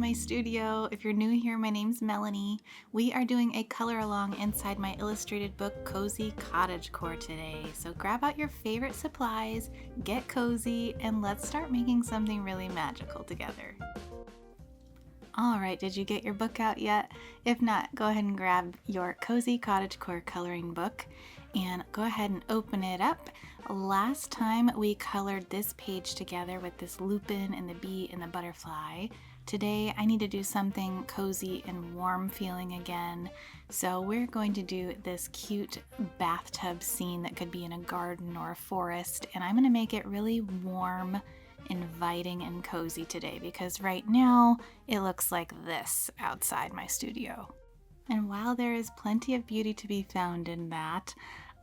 my studio. If you're new here, my name's Melanie. We are doing a color along inside my illustrated book, Cozy Cottagecore today. So grab out your favorite supplies, get cozy, and let's start making something really magical together. All right, did you get your book out yet? If not, go ahead and grab your Cozy Cottagecore Coloring Book and go ahead and open it up. Last time we colored this page together with this lupin and the bee and the butterfly. Today I need to do something cozy and warm feeling again. So we're going to do this cute bathtub scene that could be in a garden or a forest, and I'm going to make it really warm, inviting, and cozy today because right now it looks like this outside my studio. And while there is plenty of beauty to be found in that,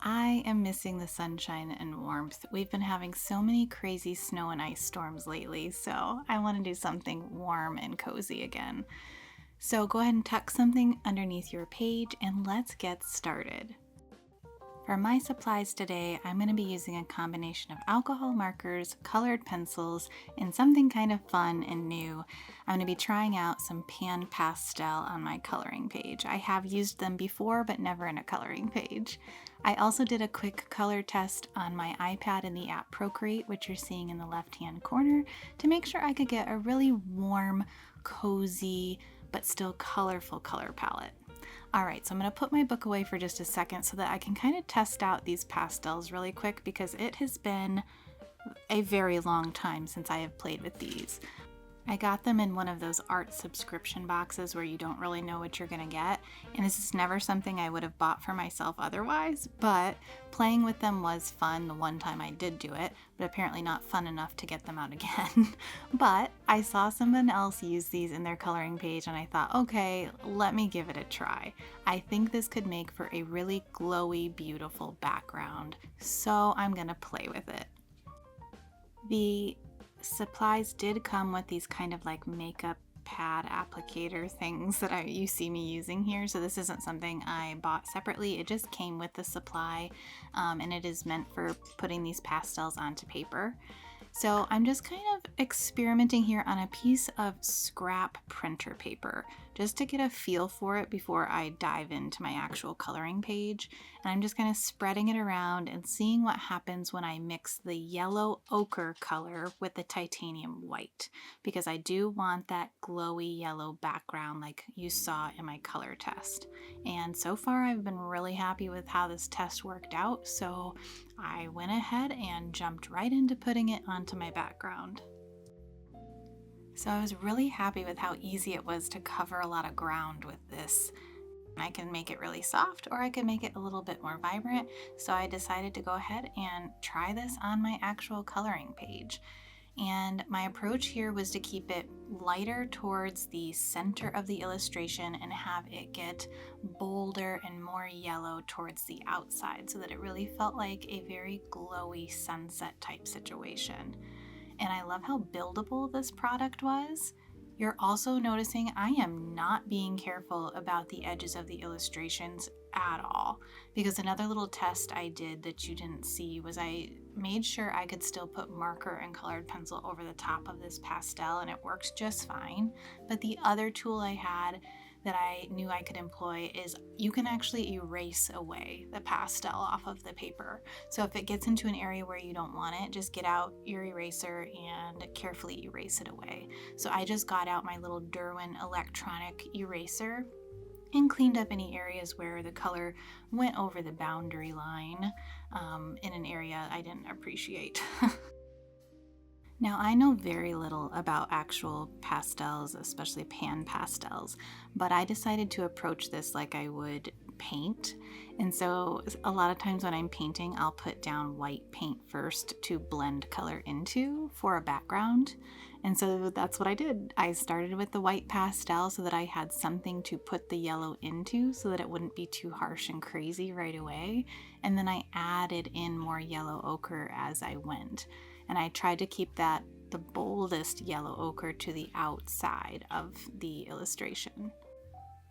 I am missing the sunshine and warmth. We've been having so many crazy snow and ice storms lately, so I want to do something warm and cozy again. So go ahead and tuck something underneath your page and let's get started. For my supplies today, I'm going to be using a combination of alcohol markers, colored pencils, and something kind of fun and new. I'm going to be trying out some Pan Pastel on my coloring page. I have used them before, but never in a coloring page. I also did a quick color test on my iPad in the app Procreate, which you're seeing in the left-hand corner, to make sure I could get a really warm, cozy, but still colorful color palette. All right, so I'm going to put my book away for just a second so that I can kind of test out these pastels really quick because it has been a very long time since I have played with these. I got them in one of those art subscription boxes where you don't really know what you're gonna get, and this is never something I would have bought for myself otherwise, but playing with them was fun the one time I did do it, but apparently not fun enough to get them out again. But I saw someone else use these in their coloring page and I thought, okay, let me give it a try. I think this could make for a really glowy, beautiful background, so I'm gonna play with it. The supplies did come with these kind of like makeup pad applicator things that you see me using here, so this isn't something I bought separately. It just came with the supply, and it is meant for putting these pastels onto paper. So I'm just kind of experimenting here on a piece of scrap printer paper just to get a feel for it before I dive into my actual coloring page. And I'm just kind of spreading it around and seeing what happens when I mix the yellow ochre color with the titanium white, because I do want that glowy yellow background like you saw in my color test. And so far I've been really happy with how this test worked out, so I went ahead and jumped right into putting it onto my background. So I was really happy with how easy it was to cover a lot of ground with this. I can make it really soft or I can make it a little bit more vibrant, so I decided to go ahead and try this on my actual coloring page. And my approach here was to keep it lighter towards the center of the illustration and have it get bolder and more yellow towards the outside so that it really felt like a very glowy sunset type situation. And I love how buildable this product was. You're also noticing I am not being careful about the edges of the illustrations at all, because another little test I did that you didn't see was I made sure I could still put marker and colored pencil over the top of this pastel, and it works just fine. But the other tool I had that I knew I could employ is you can actually erase away the pastel off of the paper. So if it gets into an area where you don't want it, just get out your eraser and carefully erase it away. So I just got out my little Derwent electronic eraser and cleaned up any areas where the color went over the boundary line in an area I didn't appreciate. Now, I know very little about actual pastels, especially pan pastels, but I decided to approach this like I would paint. And so a lot of times when I'm painting, I'll put down white paint first to blend color into for a background. And so that's what I did. I started with the white pastel so that I had something to put the yellow into so that it wouldn't be too harsh and crazy right away. And then I added in more yellow ochre as I went. And I tried to keep that the boldest yellow ochre to the outside of the illustration.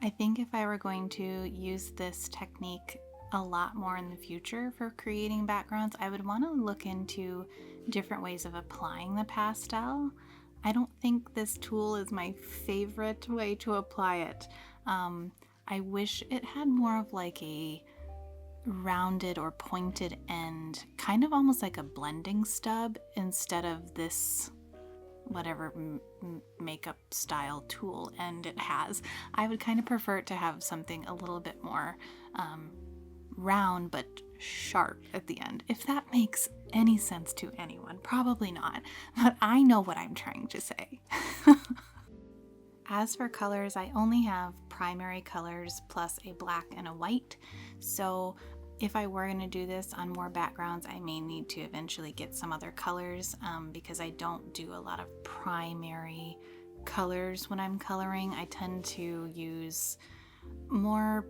I think if I were going to use this technique a lot more in the future for creating backgrounds, I would want to look into different ways of applying the pastel. I don't think this tool is my favorite way to apply it. I wish it had more of like a rounded or pointed end, kind of almost like a blending stub instead of this whatever makeup style tool end it has. I would kind of prefer it to have something a little bit more round but sharp at the end. If that makes any sense to anyone, probably not, but I know what I'm trying to say. As for colors, I only have primary colors plus a black and a white. So if I were going to do this on more backgrounds, I may need to eventually get some other colors because I don't do a lot of primary colors when I'm coloring. I tend to use more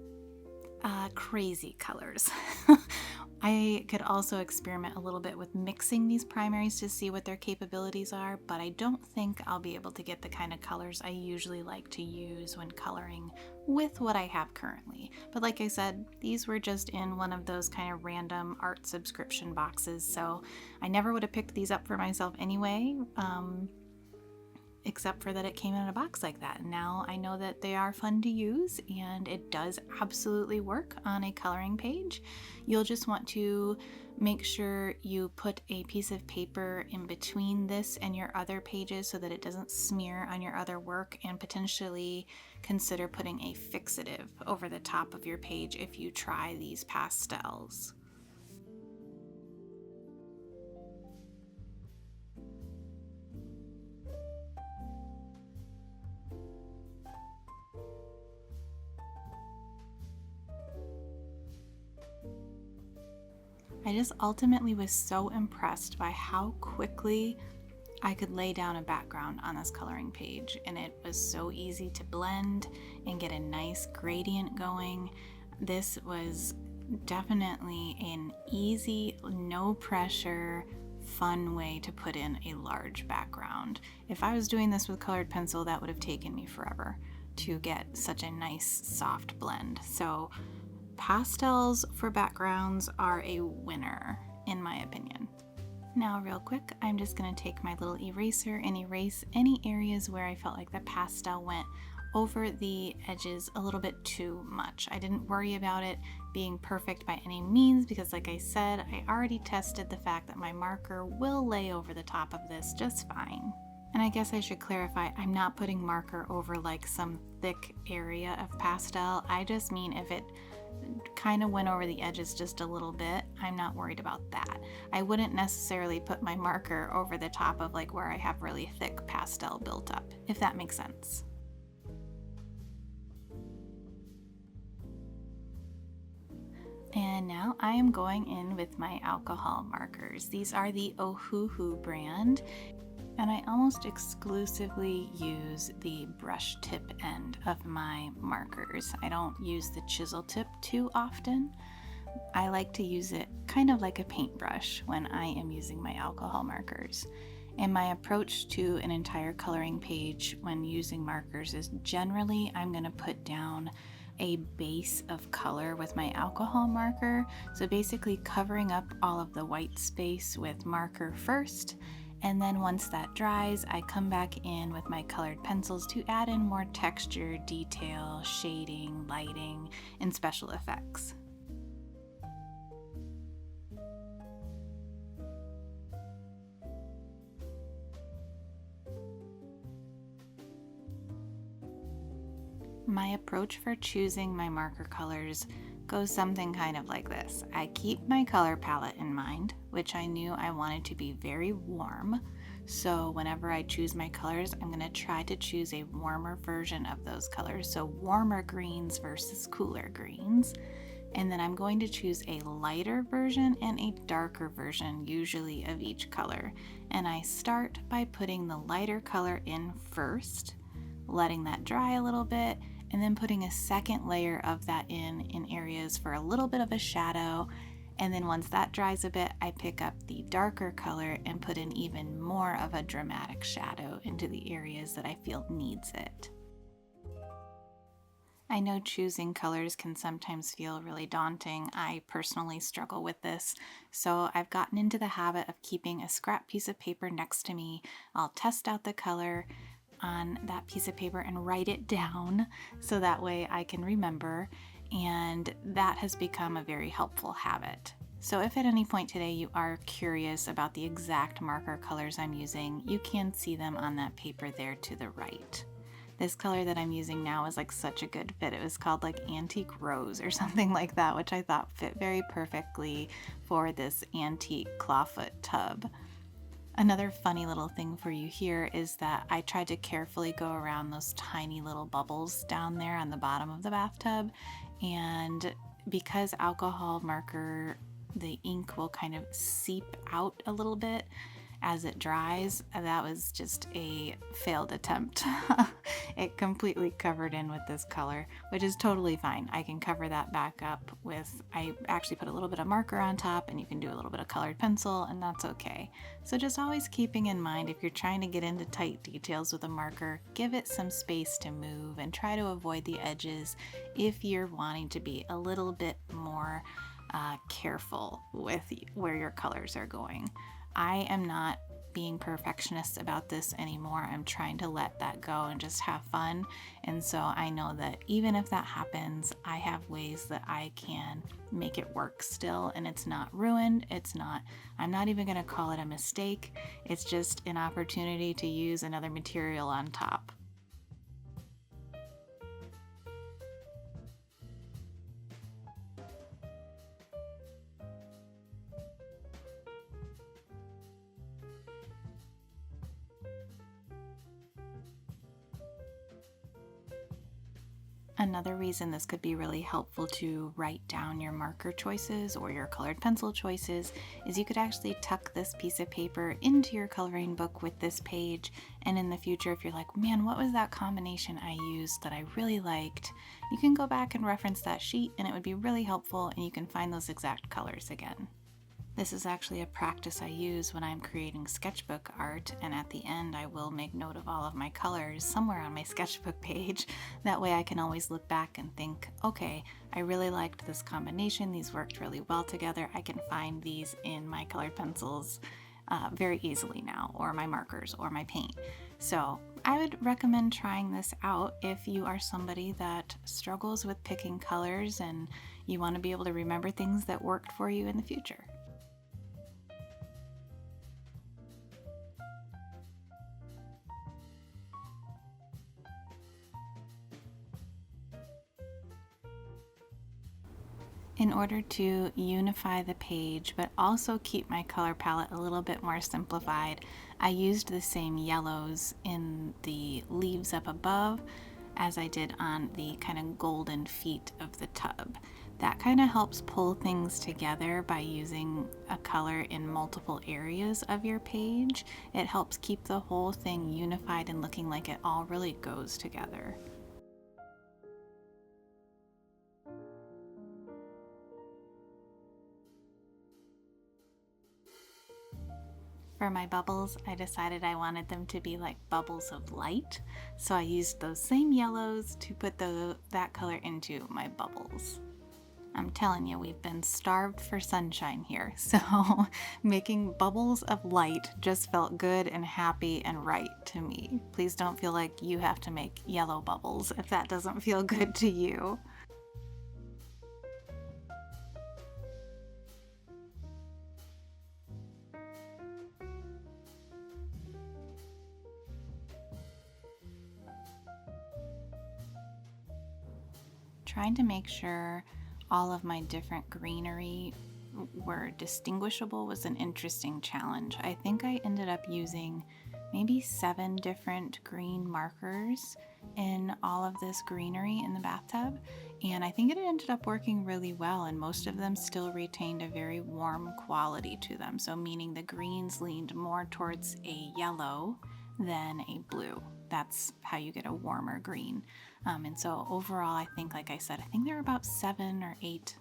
crazy colors. I could also experiment a little bit with mixing these primaries to see what their capabilities are, but I don't think I'll be able to get the kind of colors I usually like to use when coloring with what I have currently. But like I said, these were just in one of those kind of random art subscription boxes, so I never would have picked these up for myself anyway. Except for that it came in a box like that. Now I know that they are fun to use and it does absolutely work on a coloring page. You'll just want to make sure you put a piece of paper in between this and your other pages so that it doesn't smear on your other work, and potentially consider putting a fixative over the top of your page if you try these pastels. I just ultimately was so impressed by how quickly I could lay down a background on this coloring page, and it was so easy to blend and get a nice gradient going. This was definitely an easy, no pressure, fun way to put in a large background. If I was doing this with colored pencil, that would have taken me forever to get such a nice soft blend. So pastels for backgrounds are a winner, in my opinion. Now, real quick, I'm just going to take my little eraser and erase any areas where I felt like the pastel went over the edges a little bit too much. I didn't worry about it being perfect by any means because, like I said, I already tested the fact that my marker will lay over the top of this just fine. And I guess I should clarify, I'm not putting marker over like some thick area of pastel. I just mean if it kind of went over the edges just a little bit, I'm not worried about that. I wouldn't necessarily put my marker over the top of like where I have really thick pastel built up, if that makes sense. And now I am going in with my alcohol markers. These are the Ohuhu brand, and I almost exclusively use the brush tip end of my markers. I don't use the chisel tip too often. I like to use it kind of like a paintbrush when I am using my alcohol markers. And my approach to an entire coloring page when using markers is generally I'm going to put down a base of color with my alcohol marker. So basically covering up all of the white space with marker first. And then once that dries, I come back in with my colored pencils to add in more texture, detail, shading, lighting, and special effects. My approach for choosing my marker colors goes something kind of like this. I keep my color palette in mind, which I knew I wanted to be very warm. So whenever I choose my colors, I'm going to try to choose a warmer version of those colors. So warmer greens versus cooler greens. And then I'm going to choose a lighter version and a darker version, usually of each color. And I start by putting the lighter color in first, letting that dry a little bit, and then putting a second layer of that in areas for a little bit of a shadow. And then once that dries a bit, I pick up the darker color and put in even more of a dramatic shadow into the areas that I feel needs it. I know choosing colors can sometimes feel really daunting. I personally struggle with this, so I've gotten into the habit of keeping a scrap piece of paper next to me. I'll test out the color on that piece of paper and write it down so that way I can remember, and that has become a very helpful habit. So if at any point today you are curious about the exact marker colors I'm using, you can see them on that paper there to the right. This color that I'm using now is like such a good fit. It was called like Antique Rose or something like that, which I thought fit very perfectly for this antique clawfoot tub. Another funny little thing for you here is that I tried to carefully go around those tiny little bubbles down there on the bottom of the bathtub, and because alcohol marker, the ink will kind of seep out a little bit as it dries. That was just a failed attempt. It completely covered in with this color, which is totally fine. I can cover that back up with, I actually put a little bit of marker on top, and you can do a little bit of colored pencil, and that's okay. So just always keeping in mind, if you're trying to get into tight details with a marker, give it some space to move and try to avoid the edges if you're wanting to be a little bit more careful with where your colors are going. I am not being perfectionist about this anymore. I'm trying to let that go and just have fun. And so I know that even if that happens, I have ways that I can make it work still, and it's not ruined. I'm not even going to call it a mistake. It's just an opportunity to use another material on top. Another reason this could be really helpful to write down your marker choices or your colored pencil choices is you could actually tuck this piece of paper into your coloring book with this page, and in the future if you're like, man, what was that combination I used that I really liked, you can go back and reference that sheet and it would be really helpful, and you can find those exact colors again. This is actually a practice I use when I'm creating sketchbook art, and at the end I will make note of all of my colors somewhere on my sketchbook page. That way I can always look back and think, okay, I really liked this combination, these worked really well together. I can find these in my colored pencils very easily now, or my markers or my paint. So I would recommend trying this out if you are somebody that struggles with picking colors and you want to be able to remember things that worked for you in the future. In order to unify the page but also keep my color palette a little bit more simplified, I used the same yellows in the leaves up above as I did on the kind of golden feet of the tub. That kind of helps pull things together by using a color in multiple areas of your page. It helps keep the whole thing unified and looking like it all really goes together. For my bubbles, I decided I wanted them to be like bubbles of light, so I used those same yellows to put that color into my bubbles. I'm telling you, we've been starved for sunshine here, so making bubbles of light just felt good and happy and right to me. Please don't feel like you have to make yellow bubbles if that doesn't feel good to you. Trying to make sure all of my different greenery were distinguishable was an interesting challenge. I think I ended up using maybe 7 different green markers in all of this greenery in the bathtub, and I think it ended up working really well, and most of them still retained a very warm quality to them, so meaning the greens leaned more towards a yellow than a blue. That's how you get a warmer green. And so overall, I think, like I said, I think there are about 7 or 8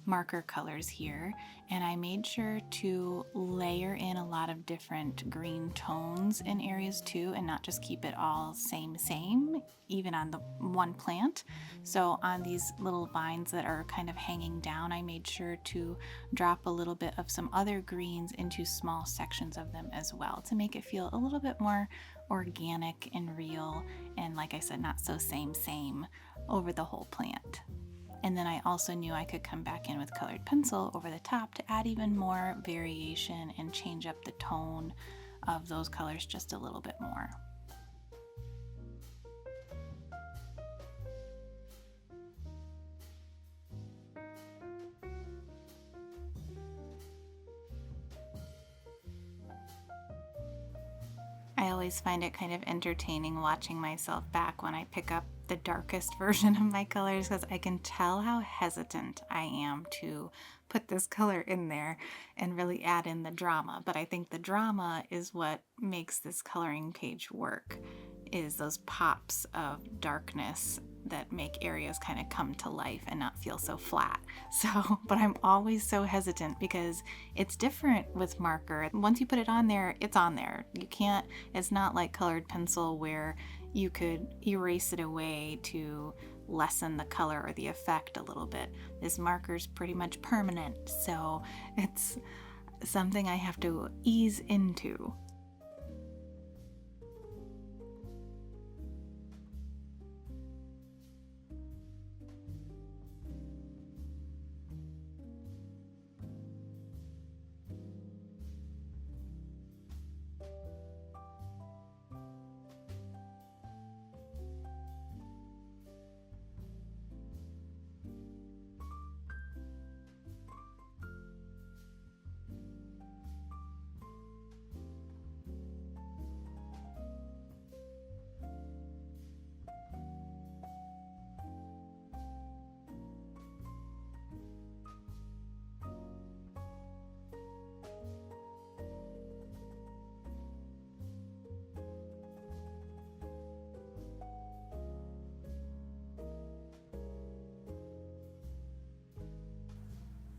marker colors here, and I made sure to layer in a lot of different green tones in areas too, and not just keep it all same even on the one plant. So on these little vines that are kind of hanging down, I made sure to drop a little bit of some other greens into small sections of them as well, to make it feel a little bit more organic and real, and like I said, not so same over the whole plant. And then I also knew I could come back in with colored pencil over the top to add even more variation and change up the tone of those colors just a little bit more. I always find it kind of entertaining watching myself back when I pick up the darkest version of my colors, because I can tell how hesitant I am to put this color in there and really add in the drama. But I think the drama is what makes this coloring page work, is those pops of darkness that make areas kind of come to life and not feel so flat. So, but I'm always so hesitant because it's different with marker. Once you put it on there, it's on there. You can't, it's not like colored pencil where you could erase it away to lessen the color or the effect a little bit. This marker's pretty much permanent, so it's something I have to ease into.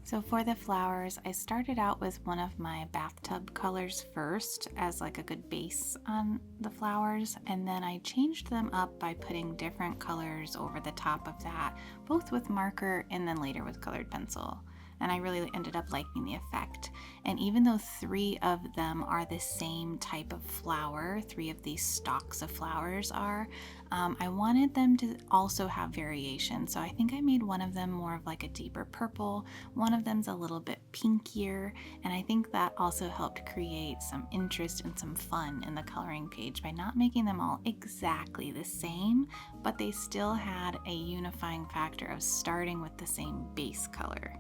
So for the flowers, I started out with one of my bathtub colors first as like a good base on the flowers, and then I changed them up by putting different colors over the top of that, both with marker and then later with colored pencil. And I really ended up liking the effect. And even though 3 of them are the same type of flower, 3 of these stalks of flowers are, I wanted them to also have variation. So I think I made one of them more of like a deeper purple, one of them's a little bit pinkier, and I think that also helped create some interest and some fun in the coloring page by not making them all exactly the same, but they still had a unifying factor of starting with the same base color.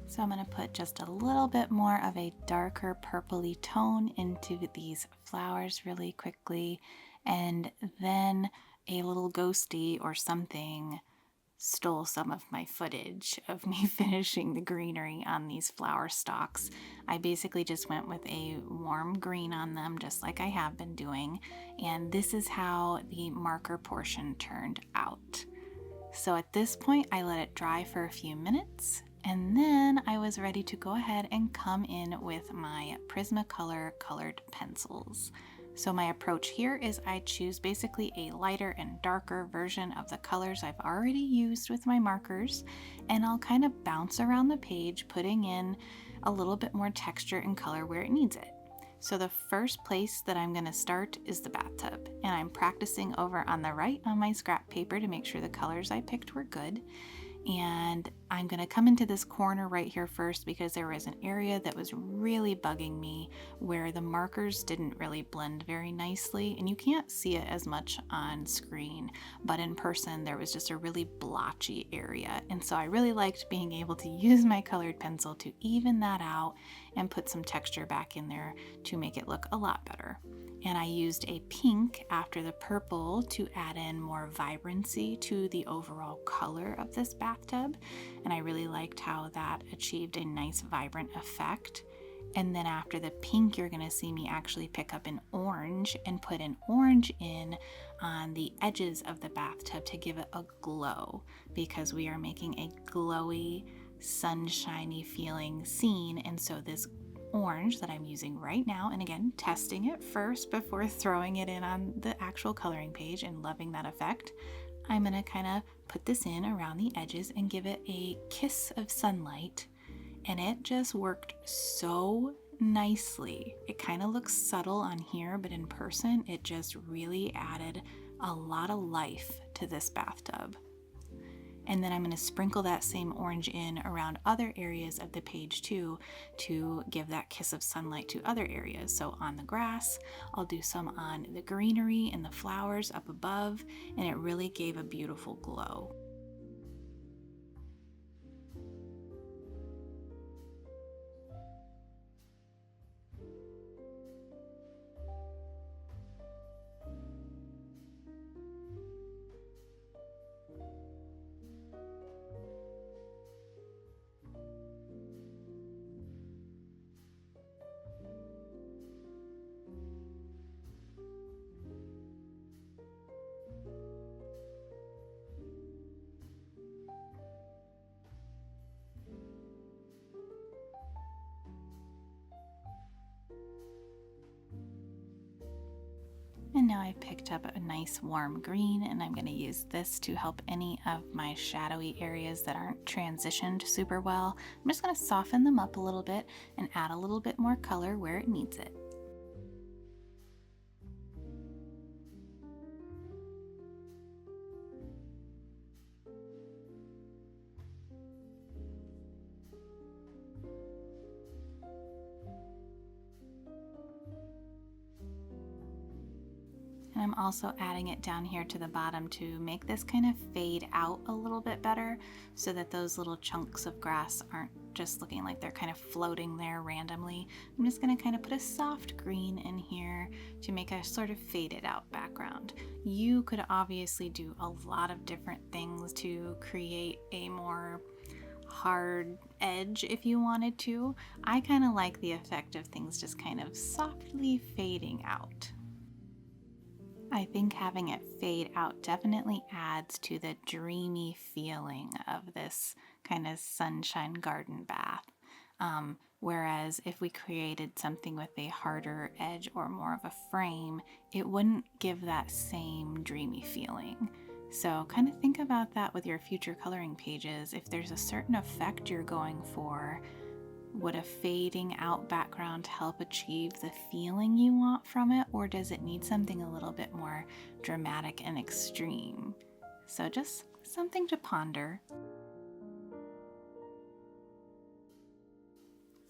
So I'm going to put just a little bit more of a darker purpley tone into these flowers really quickly, and then a little ghosty or something stole some of my footage of me finishing the greenery on these flower stalks. I basically just went with a warm green on them, just like I have been doing, and this is how the marker portion turned out. So at this point, I let it dry for a few minutes, and then I was ready to go ahead and come in with my Prismacolor colored pencils. So my approach here is I choose basically a lighter and darker version of the colors I've already used with my markers, and I'll kind of bounce around the page, putting in a little bit more texture and color where it needs it. So the first place that I'm going to start is the bathtub, and I'm practicing over on the right on my scrap paper to make sure the colors I picked were good. And I'm going to come into this corner right here first because there was an area that was really bugging me where the markers didn't really blend very nicely, and you can't see it as much on screen, but in person there was just a really blotchy area. And so I really liked being able to use my colored pencil to even that out and put some texture back in there to make it look a lot better. And I used a pink after the purple to add in more vibrancy to the overall color of this bathtub. And I really liked how that achieved a nice vibrant effect. And then after the pink, you're going to see me actually pick up an orange and put an orange in on the edges of the bathtub to give it a glow, because we are making a glowy, sunshiny feeling scene. And so this orange that I'm using right now, and again, testing it first before throwing it in on the actual coloring page and loving that effect, I'm going to kind of put this in around the edges and give it a kiss of sunlight. And it just worked so nicely. It kind of looks subtle on here, but in person, it just really added a lot of life to this bathtub. And then I'm going to sprinkle that same orange in around other areas of the page too, to give that kiss of sunlight to other areas. So on the grass, I'll do some on the greenery and the flowers up above, and it really gave a beautiful glow. And now I've picked up a nice warm green, and I'm going to use this to help any of my shadowy areas that aren't transitioned super well. I'm just going to soften them up a little bit and add a little bit more color where it needs it. And I'm also adding it down here to the bottom to make this kind of fade out a little bit better, so that those little chunks of grass aren't just looking like they're kind of floating there randomly. I'm just going to kind of put a soft green in here to make a sort of faded out background. You could obviously do a lot of different things to create a more hard edge if you wanted to. I kind of like the effect of things just kind of softly fading out. I think having it fade out definitely adds to the dreamy feeling of this kind of sunshine garden bath. Whereas if we created something with a harder edge or more of a frame, it wouldn't give that same dreamy feeling. So kind of think about that with your future coloring pages. If there's a certain effect you're going for, would a fading out background help achieve the feeling you want from it, or does it need something a little bit more dramatic and extreme? So just something to ponder.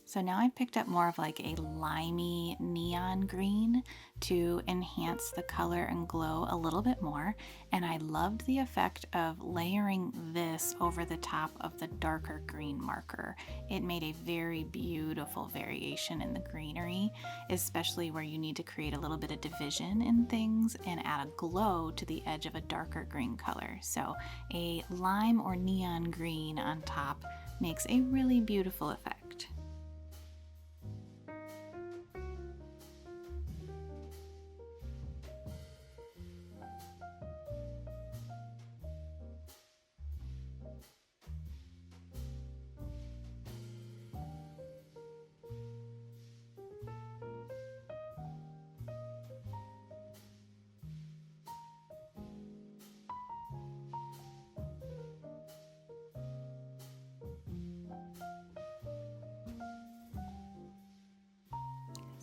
So now I've picked up more of like a limey neon green to enhance the color and glow a little bit more. And I loved the effect of layering this over the top of the darker green marker. It made a very beautiful variation in the greenery, especially where you need to create a little bit of division in things and add a glow to the edge of a darker green color. So a lime or neon green on top makes a really beautiful effect.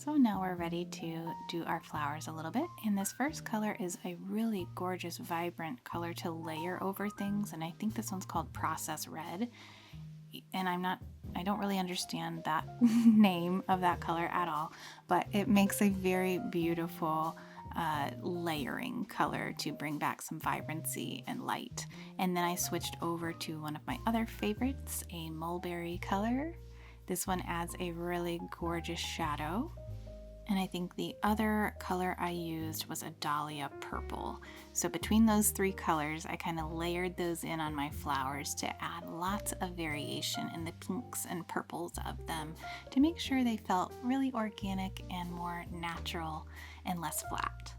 So now we're ready to do our flowers a little bit. And this first color is a really gorgeous, vibrant color to layer over things. And I think this one's called Process Red. And I don't really understand that name of that color at all, but it makes a very beautiful layering color to bring back some vibrancy and light. And then I switched over to one of my other favorites, a mulberry color. This one adds a really gorgeous shadow. And I think the other color I used was a dahlia purple. So between those three colors, I kind of layered those in on my flowers to add lots of variation in the pinks and purples of them to make sure they felt really organic and more natural and less flat.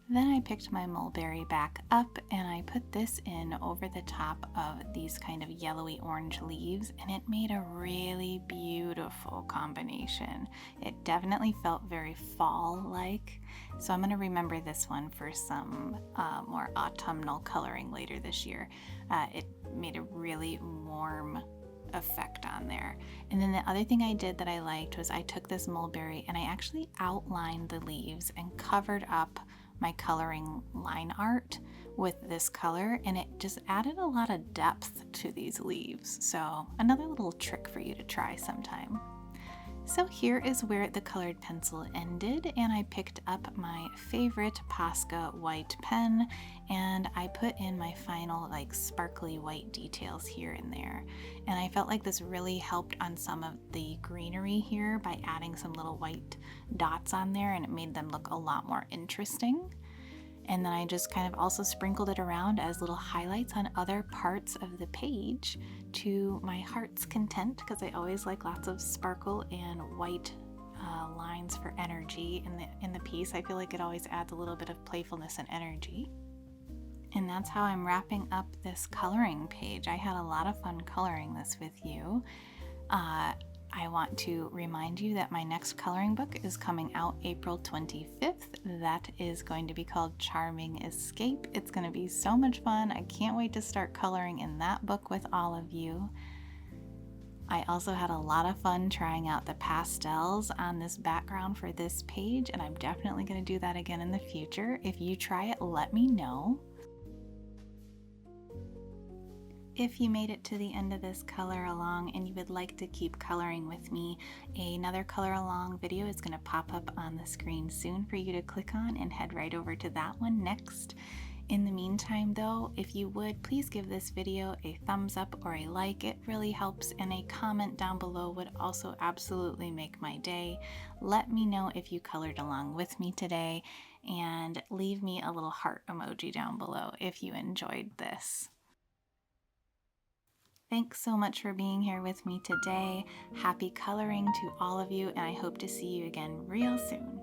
Then I picked my mulberry back up and I put this in over the top of these kind of yellowy orange leaves, and it made a really beautiful combination. It definitely felt very fall-like, so I'm going to remember this one for some more autumnal coloring later this year. It made a really warm effect on there. And then the other thing I did that I liked was I took this mulberry and I actually outlined the leaves and covered up my coloring line art with this color, and it just added a lot of depth to these leaves. So another little trick for you to try sometime. So here is where the colored pencil ended, and I picked up my favorite Posca white pen and I put in my final like sparkly white details here and there. And I felt like this really helped on some of the greenery here by adding some little white dots on there, and it made them look a lot more interesting. And then I just kind of also sprinkled it around as little highlights on other parts of the page to my heart's content, because I always like lots of sparkle and white lines for energy in the piece. I feel like it always adds a little bit of playfulness and energy. And that's how I'm wrapping up this coloring page. I had a lot of fun coloring this with you. I want to remind you that my next coloring book is coming out April 25th. That is going to be called Charming Escape. It's going to be so much fun. I can't wait to start coloring in that book with all of you. I also had a lot of fun trying out the pastels on this background for this page, and I'm definitely going to do that again in the future. If you try it, let me know. If you made it to the end of this color along and you would like to keep coloring with me, another color along video is going to pop up on the screen soon for you to click on and head right over to that one next. In the meantime though, if you would, please give this video a thumbs up or a like. It really helps, and a comment down below would also absolutely make my day. Let me know if you colored along with me today, and leave me a little heart emoji down below if you enjoyed this. Thanks so much for being here with me today. Happy coloring to all of you, and I hope to see you again real soon.